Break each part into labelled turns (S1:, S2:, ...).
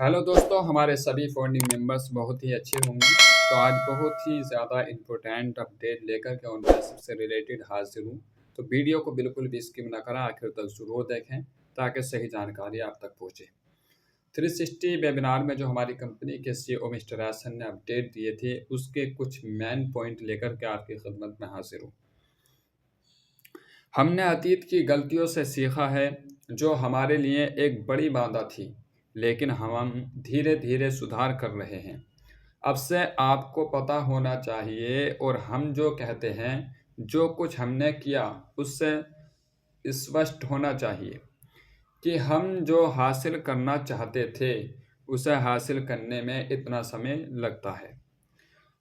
S1: Hello दोस्तों, हमारे सभी फाउंडिंग मेंबर्स बहुत ही अच्छे होंगे। तो आज बहुत ही ज़्यादा इम्पोर्टेंट अपडेट लेकर के ऑन पैसिव से रिलेटेड हाजिर हूँ। तो वीडियो को बिल्कुल भी स्किप ना करें, आखिर तक ज़रूर देखें ताकि सही जानकारी आप तक पहुँचे। 360 वेबिनार में जो हमारी कंपनी के सीईओ मिस्टर एसन ने अपडेट दिए थे, उसके कुछ मेन पॉइंट लेकर के आपकी खिदमत में हाजिर हूँ। हमने अतीत की गलतियों से सीखा है जो हमारे लिए एक बड़ी बाधा थी, लेकिन हम धीरे धीरे सुधार कर रहे हैं। अब से आपको पता होना चाहिए और हम जो कहते हैं, जो कुछ हमने किया उससे स्पष्ट होना चाहिए कि हम जो हासिल करना चाहते थे उसे हासिल करने में इतना समय लगता है।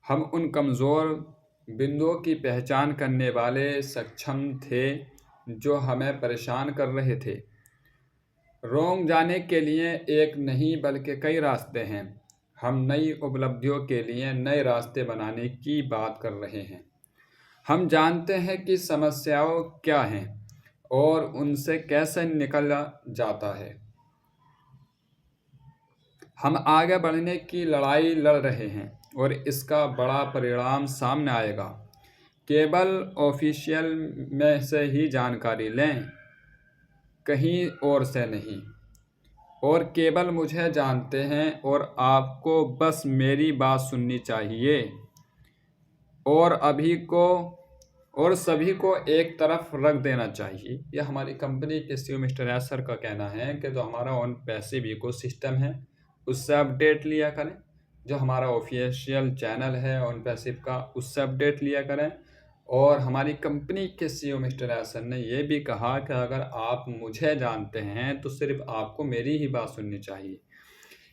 S1: हम उन कमज़ोर बिंदुओं की पहचान करने वाले सक्षम थे जो हमें परेशान कर रहे थे। रोम जाने के लिए एक नहीं बल्कि कई रास्ते हैं। हम नई उपलब्धियों के लिए नए रास्ते बनाने की बात कर रहे हैं। हम जानते हैं कि समस्याओं क्या हैं और उनसे कैसे निकला जाता है। हम आगे बढ़ने की लड़ाई लड़ रहे हैं और इसका बड़ा परिणाम सामने आएगा। केवल ऑफिशियल में से ही जानकारी लें, कहीं और से नहीं। और केवल मुझे जानते हैं और आपको बस मेरी बात सुननी चाहिए और सभी को एक तरफ रख देना चाहिए। यह हमारी कंपनी के सीईओ मिस्टर एसर का कहना है कि जो हमारा ऑन पैसिव इकोसिस्टम है उससे अपडेट लिया करें। जो हमारा ऑफिशियल चैनल है ऑन पैसिव का, उससे अपडेट लिया करें। और हमारी कंपनी के सीईओ मिस्टर एसन ने यह भी कहा कि अगर आप मुझे जानते हैं तो सिर्फ आपको मेरी ही बात सुननी चाहिए।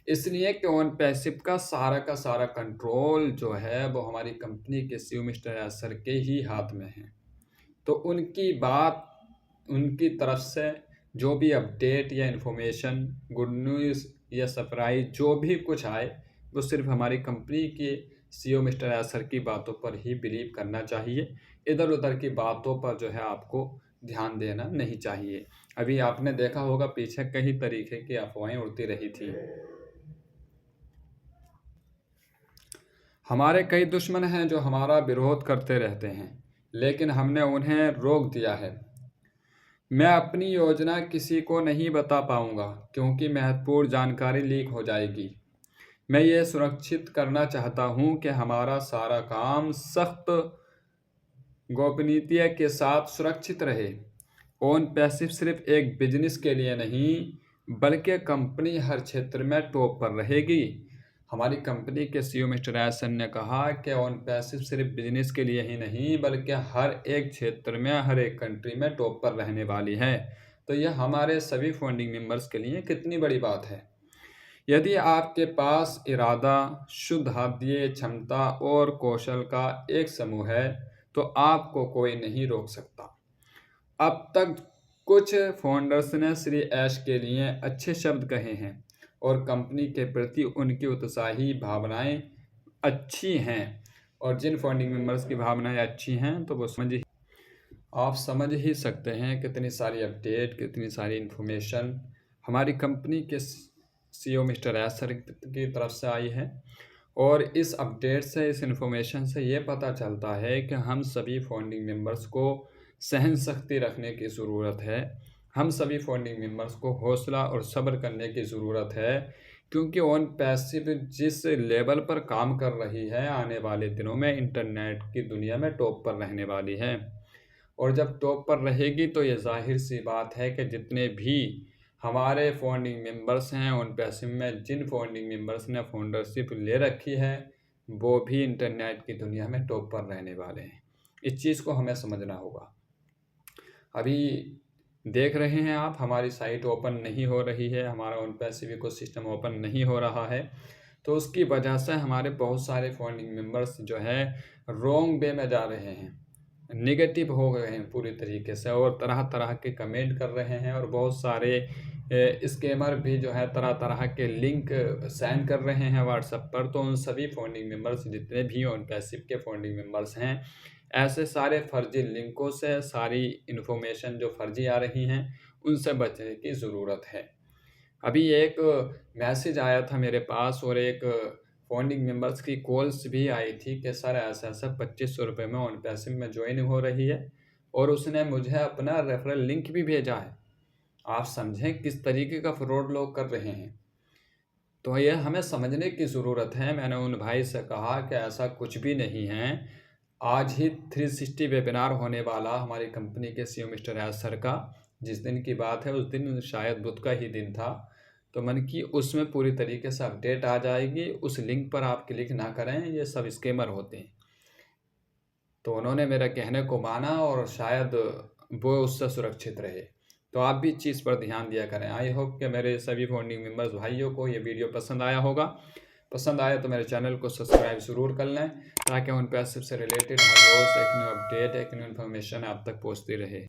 S1: इसलिए कि ऑन पैसिव का सारा कंट्रोल जो है वो हमारी कंपनी के सीईओ मिस्टर एसर के ही हाथ में है। तो उनकी बात, उनकी तरफ से जो भी अपडेट या इन्फॉर्मेशन, गुड न्यूज़ या सरप्राइज जो भी कुछ आए, वो सिर्फ हमारी कंपनी के सीईओ मिस्टर एसर की बातों पर ही बिलीव करना चाहिए। इधर उधर की बातों पर जो है आपको ध्यान देना नहीं चाहिए। अभी आपने देखा होगा पीछे कई तरीके की अफवाहें उड़ती रही थी। हमारे कई दुश्मन हैं जो हमारा विरोध करते रहते हैं, लेकिन हमने उन्हें रोक दिया है। मैं अपनी योजना किसी को नहीं बता पाऊंगा क्योंकि महत्वपूर्ण जानकारी लीक हो जाएगी। मैं ये सुनिश्चित करना चाहता हूं कि हमारा सारा काम सख्त गोपनीयता के साथ सुरक्षित रहे। ऑन पैसिव सिर्फ एक बिजनेस के लिए नहीं बल्कि कंपनी हर क्षेत्र में टॉप पर रहेगी। हमारी कंपनी के सीईओ मिस्टर एसन ने कहा कि ऑन पैसिव सिर्फ बिजनेस के लिए ही नहीं बल्कि हर एक क्षेत्र में, हर एक कंट्री में टॉप पर रहने वाली है। तो यह हमारे सभी फाउंडिंग मेंबर्स के लिए कितनी बड़ी बात है। यदि आपके पास इरादा, शुद्ध हाथीय क्षमता और कौशल का एक समूह है तो आपको कोई नहीं रोक सकता। अब तक कुछ फाउंडर्स ने श्री ऐश के लिए अच्छे शब्द कहे हैं और कंपनी के प्रति उनकी उत्साही भावनाएं अच्छी हैं। और जिन फाउंडिंग मेंबर्स की भावनाएं अच्छी हैं तो वो आप समझ ही सकते हैं कितनी सारी अपडेट, कितनी सारी इन्फॉर्मेशन हमारी कंपनी के सीईओ मिस्टर एसर की तरफ से आई है। और इस अपडेट से, इस इन्फॉर्मेशन से ये पता चलता है कि हम सभी फाउंडिंग मेंबर्स को सहन शक्ति रखने की ज़रूरत है। हम सभी फाउंडिंग मेंबर्स को हौसला और सब्र करने की ज़रूरत है, क्योंकि ऑन पैसिव जिस लेवल पर काम कर रही है, आने वाले दिनों में इंटरनेट की दुनिया में टॉप पर रहने वाली है। और जब टॉप पर रहेगी तो ये जाहिर सी बात है कि जितने भी हमारे फाउंडिंग मेंबर्स हैं ऑन पैसिव में, जिन फाउंडिंग मेंबर्स ने फाउंडरशिप ले रखी है, वो भी इंटरनेट की दुनिया में टॉप पर रहने वाले हैं। इस चीज़ को हमें समझना होगा। अभी देख रहे हैं आप, हमारी साइट ओपन नहीं हो रही है, हमारा ऑन पैसिव इकोसिस्टम ओपन नहीं हो रहा है। तो उसकी वजह से हमारे बहुत सारे फाउंडिंग मेंबर्स जो है रॉन्ग वे में जा रहे हैं, नेगेटिव हो गए हैं पूरी तरीके से, और तरह तरह के कमेंट कर रहे हैं। और बहुत सारे स्कैमर भी जो है तरह तरह के लिंक सेंड कर रहे हैं व्हाट्सएप पर। तो उन सभी फाउंडिंग मेंबर्स, जितने भी ऑन पैसिव के फाउंडिंग मेंबर्स हैं, ऐसे सारे फर्जी लिंकों से, सारी इन्फॉर्मेशन जो फर्जी आ रही हैं, उनसे बचने की ज़रूरत है। अभी एक मैसेज आया था मेरे पास और एक फाउंडिंग मेंबर्स की कॉल्स भी आई थी कि सर ऐसा-ऐसा 2500 रुपये में ओन पैसिव में जॉइन हो रही है और उसने मुझे अपना रेफरल लिंक भी भेजा है। आप समझें किस तरीके का फ्रॉड लोग कर रहे हैं। तो ये हमें समझने की ज़रूरत है। मैंने उन भाई से कहा कि ऐसा कुछ भी नहीं है। आज ही 360 वेबिनार होने वाला हमारी कंपनी के सीईओ मिस्टर एस सर का, जिस दिन की बात है उस दिन शायद बुध का ही दिन था। तो मन की उसमें पूरी तरीके से अपडेट आ जाएगी। उस लिंक पर आप क्लिक ना करें, ये सब स्कैमर होते हैं। तो उन्होंने मेरे कहने को माना और शायद वो उससे सुरक्षित रहे। तो आप भी इस चीज़ पर ध्यान दिया करें। आई होप कि मेरे सभी फाउंडिंग मेंबर्स भाइयों को ये वीडियो पसंद आया होगा। पसंद आया तो मेरे चैनल को सब्सक्राइब ज़रूर कर लें ताकि उन पैसिव से रिलेटेड हर रोज़ एक न्यू अपडेट, एक न्यू इन्फॉर्मेशन आप तक पहुँचती रहे।